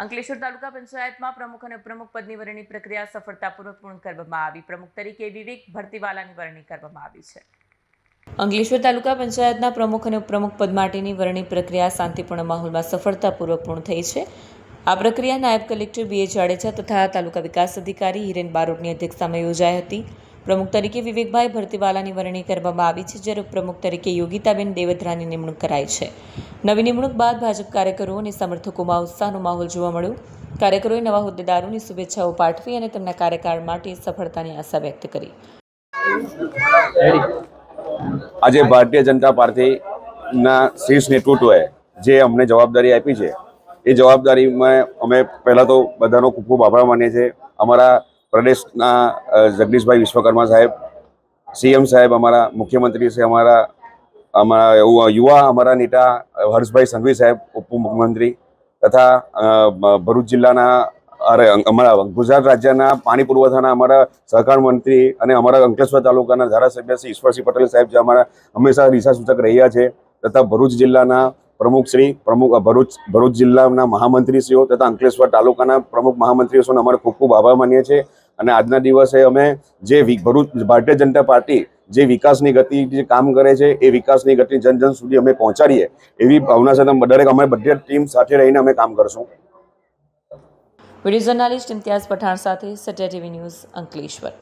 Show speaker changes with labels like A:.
A: અંકલેશ્વર તાલુકા પંચાયતમાં પ્રમુખ અને ઉપપ્રમુખ પદની વરણી પ્રક્રિયા સફળતાપૂર્વક પૂર્ણ કરવામાં આવી। પ્રમુખ તરીકે વિવેક ભરતીવાલાની વરણી કરવામાં આવી છે। અંકલેશ્વર તાલુકા પંચાયતના પ્રમુખ અને ઉપપ્રમુખ પદ માટેની વરણી પ્રક્રિયા શાંતિપૂર્ણ માહોલમાં સફળતાપૂર્વક પૂર્ણ થઈ છે। આ પ્રક્રિયા નાયબ કલેક્ટર બી.એ. જાડેજા તથા તાલુકા વિકાસ અધિકારી હિરેન બારોટની અધ્યક્ષતામાં યોજાઈ હતી। પ્રમુખ તરીકે વિવેકભાઈ ભરતીવાલાની વરણી કરવામાં આવી છે, જ્યારે ઉપપ્રમુખ તરીકે યોગિતાબેન દેવધરાની નિમણૂક કરાઈ છે। નવી નિમણૂક બાદ ભાજપ કાર્યકરો અને સમર્થકોમાં ઉત્સાહનો માહોલ જોવા મળ્યો। કાર્યકરોએ નવા હોદ્દેદારોની શુભેચ્છાઓ પાઠવી અને તેમના કાર્યકાળ માટે સફળતાની આશા વ્યક્ત કરી।
B: આજે ભારતીય જનતા પાર્ટીના શીર્ષ નેતૃત્વએ જે અમને જવાબદારી આપી છે એ જવાબદારીમાં અમે પહેલાં તો બધાનો ખૂબ ખૂબ આભાર માનીએ છીએ। અમારા પ્રદેશના જગદીશભાઈ વિશ્વકર્મા સાહેબ, સીએમ સાહેબ, અમારા મુખ્યમંત્રી છે, અમારા યુવા અમારા નેતા હર્ષભાઈ સંઘવી સાહેબ, ઉપમુખ્યમંત્રી તથા ભરૂચ જિલ્લાના અમારા ગુજરાત રાજ્યના પાણી પુરવઠાના અમારા સહકાર મંત્રી અને અમારા અંકલેશ્વર તાલુકાના ધારાસભ્ય શ્રી ઈશ્વરસિંહ પટેલ સાહેબ, જે અમારા હંમેશા દિશાસૂચક રહ્યા છે, તથા ભરૂચ જિલ્લાના ભરૂચ જિલ્લાના મહામંત્રીશ્રીઓ તથા અંકલેશ્વર તાલુકાના પ્રમુખ મહામંત્રીશ્રીઓનો અમારો ખૂબ ખૂબ આભાર માનીએ છીએ। અને આજના દિવસે અમે જે ભારતીય જનતા પાર્ટી જે વિકાસની ગતિ જે કામ કરે છે એ વિકાસની ગતિ જન જન સુધી અમે પહોંચાડીએ એવી ભાવના સાથે દરેક અમે બધી ટીમ સાથે રહીને અમે કામ કરશું।
A: વિડીયો જર્નાલિસ્ટ ઇમ્તિયાઝ પઠાણ સાથે સત્યા ટીવી ન્યૂઝ, અંકલેશ્વર।